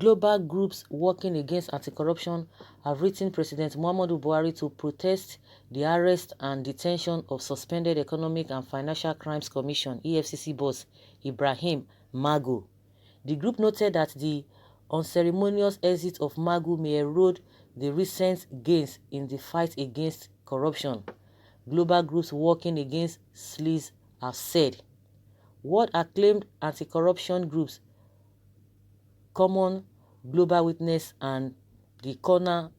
global groups working against anti-corruption have written President Muhammadu Buhari to protest the arrest and detention of suspended Economic and Financial Crimes Commission (EFCC) boss Ibrahim Magu. The group noted that the unceremonious exit of Magu may erode the recent gains in the fight against corruption. Global groups working against sleaze have said. What acclaimed anti-corruption groups Common, Global Witness and the Corner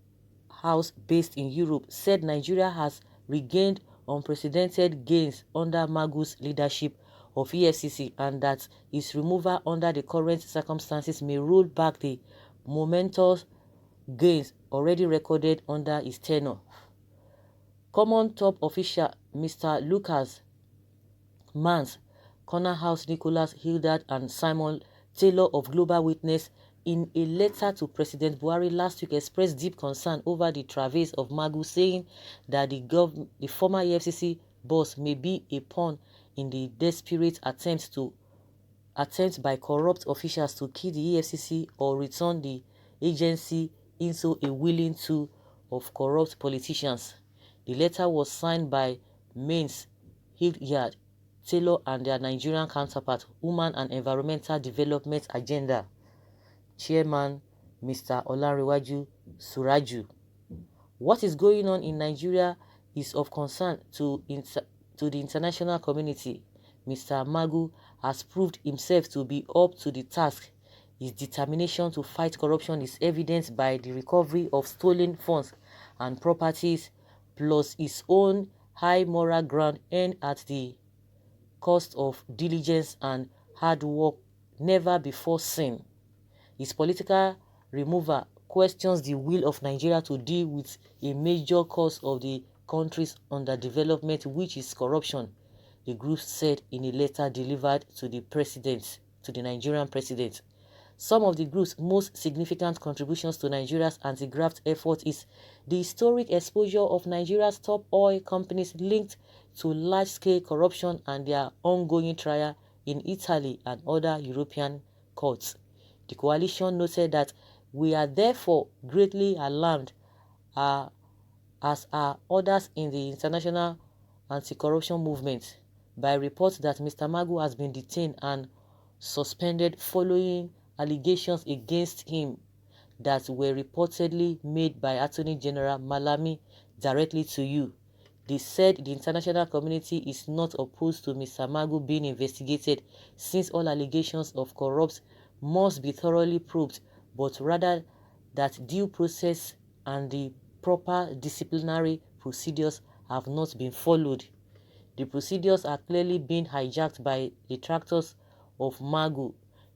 House based in Europe said Nigeria has regained unprecedented gains under Magu's leadership of EFCC and that its removal under the current circumstances may roll back the momentous gains already recorded under his tenure. Common top official Mr. Lucas Mans, Corner House Nicholas Hildard and Simon Taylor of Global Witness, in a letter to President Buhari last week, expressed deep concern over the travails of Magu, saying that the former EFCC boss may be a pawn in the desperate attempts by corrupt officials to kill the EFCC or return the agency into a willing tool of corrupt politicians. The letter was signed by Mains, Hildard, Taylor and their Nigerian counterpart, Women and Environmental Development Agenda Chairman Mr. Olanrewaju Suraju. What is going on in Nigeria is of concern to the international community. Mr. Magu has proved himself to be up to the task. His determination to fight corruption is evidenced by the recovery of stolen funds and properties, plus his own high moral ground earned at the cost of diligence and hard work never before seen. His political removal questions the will of Nigeria to deal with a major cause of the country's underdevelopment, which is corruption, the group said in a letter delivered to the Nigerian president. Some of the group's most significant contributions to Nigeria's anti-graft effort is the historic exposure of Nigeria's top oil companies linked to large-scale corruption and their ongoing trial in Italy and other European courts. The coalition noted that we are therefore greatly alarmed, as are others in the international anti-corruption movement, by reports that Mr. Magu has been detained and suspended following allegations against him that were reportedly made by Attorney General Malami directly to you. They said the international community is not opposed to Mr. Magu being investigated, since all allegations of corruption must be thoroughly probed, but rather that due process and the proper disciplinary procedures have not been followed. The procedures are clearly being hijacked by detractors of Magu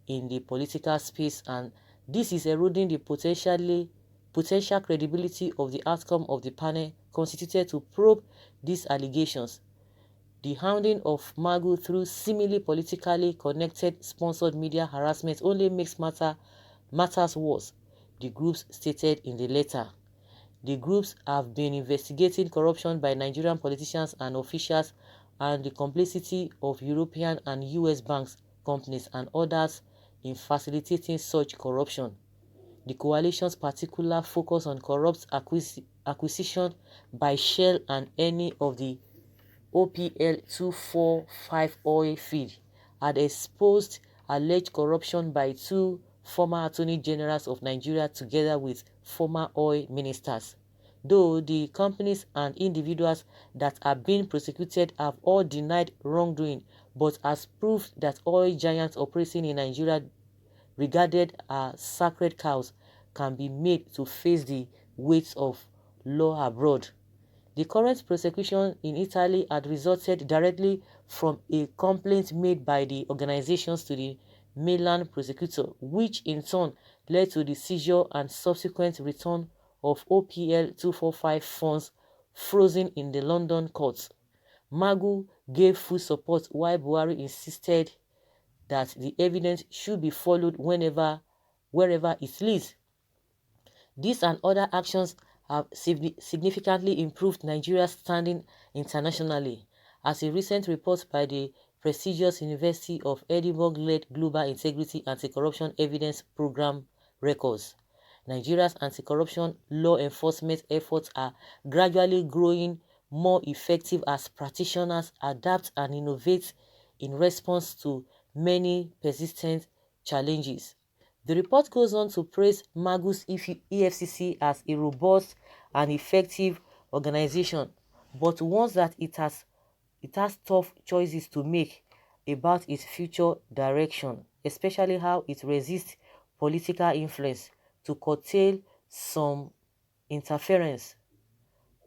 in the political space, and this is eroding the potential credibility of the outcome of the panel constituted to probe these allegations. The hounding of Magu through seemingly politically connected sponsored media harassment only makes matters worse, the groups stated in the letter. The groups have been investigating corruption by Nigerian politicians and officials and the complicity of European and US banks, companies and others in facilitating such corruption. The coalition's particular focus on corrupt acquisition by Shell and any of the OPL 245 oil field had exposed alleged corruption by two former attorney generals of Nigeria together with former oil ministers. Though the companies and individuals that are being prosecuted have all denied wrongdoing, but as proof that oil giants operating in Nigeria, regarded as sacred cows, can be made to face the weight of law abroad. The current prosecution in Italy had resulted directly from a complaint made by the organizations to the Milan prosecutor, which in turn led to the seizure and subsequent return of OPL 245 funds frozen in the London courts. Magu gave full support while Buhari insisted that the evidence should be followed wherever it leads. These and other actions have significantly improved Nigeria's standing internationally, as a recent report by the prestigious University of Edinburgh-led Global Integrity Anti-Corruption Evidence Program records. Nigeria's anti-corruption law enforcement efforts are gradually growing more effective as practitioners adapt and innovate in response to many persistent challenges. The report goes on to praise Magu's EFCC as a robust and effective organization, but warns that it has tough choices to make about its future direction, especially how it resists political influence to curtail some interference.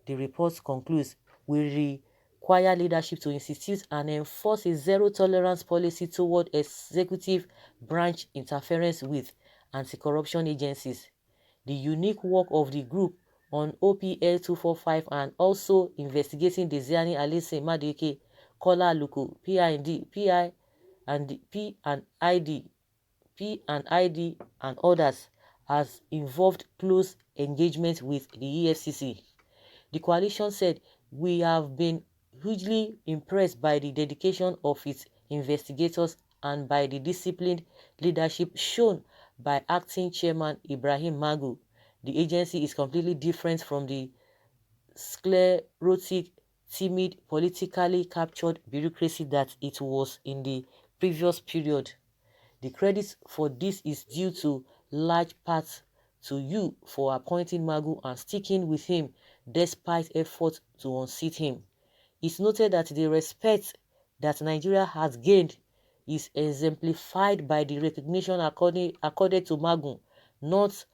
The report concludes, we require leadership to institute and enforce a zero-tolerance policy toward executive branch interference with anti-corruption agencies. The unique work of the group on OPL 245 and also investigating Desiani Alise Madueke, Kola Aluko, P&ID, and others has involved close engagement with the EFCC. The coalition said, "We have been hugely impressed by the dedication of its investigators and by the disciplined leadership shown by Acting Chairman Ibrahim Magu. The agency is completely different from the sclerotic, timid, politically captured bureaucracy that it was in the previous period. The credit for this is due to large part to you for appointing Magu and sticking with him despite efforts to unseat him. It's noted that the respect that Nigeria has gained is exemplified by the recognition accorded to Magu, not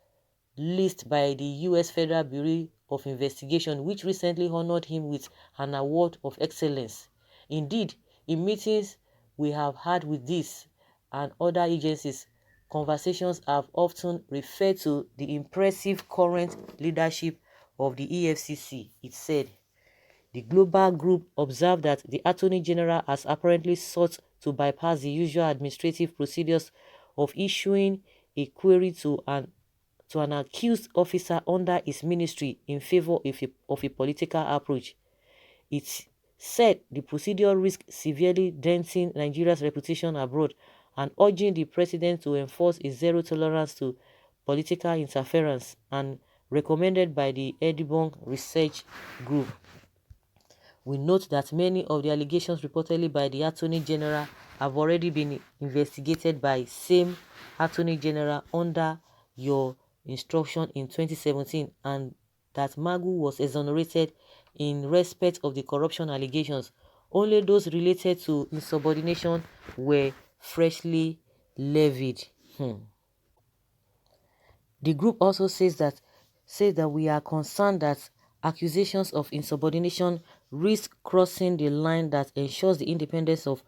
least by the U.S. Federal Bureau of Investigation, which recently honored him with an award of excellence. Indeed, in meetings we have had with this and other agencies, conversations have often referred to the impressive current leadership of the EFCC, it said. The global group observed that the Attorney General has apparently sought to bypass the usual administrative procedures of issuing a query to an accused officer under his ministry in favor of a political approach. It said the procedure risks severely denting Nigeria's reputation abroad and urging the president to enforce a zero tolerance to political interference, and recommended by the Edibong Research Group. We note that many of the allegations reportedly by the Attorney General have already been investigated by same Attorney General under your instruction in 2017, and that Magu was exonerated in respect of the corruption allegations. Only those related to insubordination were freshly levied. The group also says that we are concerned that accusations of insubordination risk crossing the line that ensures the independence of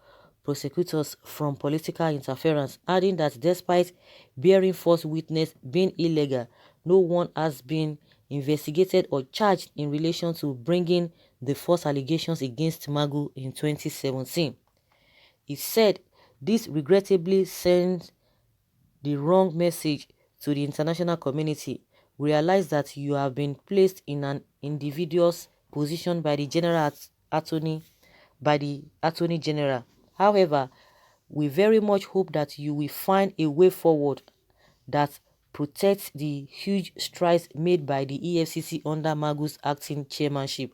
prosecutors from political interference, adding that despite bearing false witness being illegal, no one has been investigated or charged in relation to bringing the false allegations against Magu in 2017. It said this regrettably sends the wrong message to the international community. Realize that you have been placed in an individual's position by the Attorney General. However, we very much hope that you will find a way forward that protects the huge strides made by the EFCC under Magu's acting chairmanship.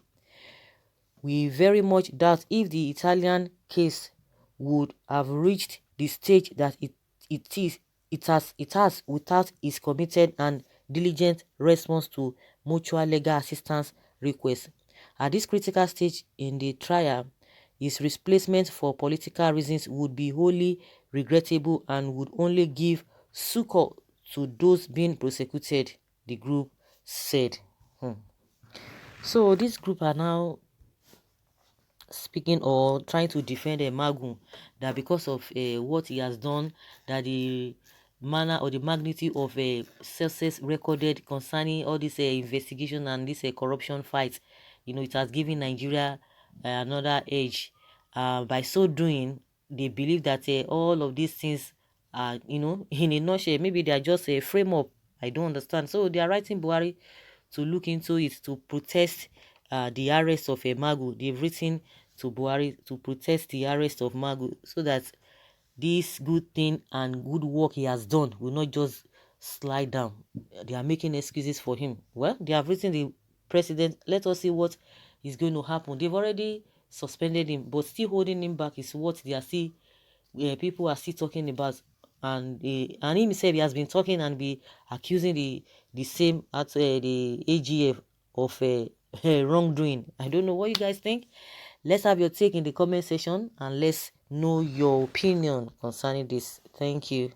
We very much doubt if the Italian case would have reached the stage that it has without his committed and diligent response to mutual legal assistance requests. At this critical stage in the trial, his replacement for political reasons would be wholly regrettable and would only give succor to those being prosecuted, the group said. So this group are now speaking or trying to defend Magu, that because of what he has done, that the manner or the magnitude of success recorded concerning all this investigation and this corruption fight, it has given Nigeria another edge. By so doing, they believe that all of these things are, in a nutshell, maybe they are just a frame up. I don't understand. So they are writing Buhari to look into it, to protest the arrest of Magu. They've written to Buhari to protest the arrest of Magu, so that this good thing and good work he has done will not just slide down. They are making excuses for him. Well, they have written the president. Let us see what is going to happen. They've already suspended him, but still holding him back is what they are still, people are still talking about. And and himself, he has been talking and be accusing the same at the AGF of wrongdoing. I don't know what you guys think. Let's have your take in the comment section and let's know your opinion concerning this. Thank you.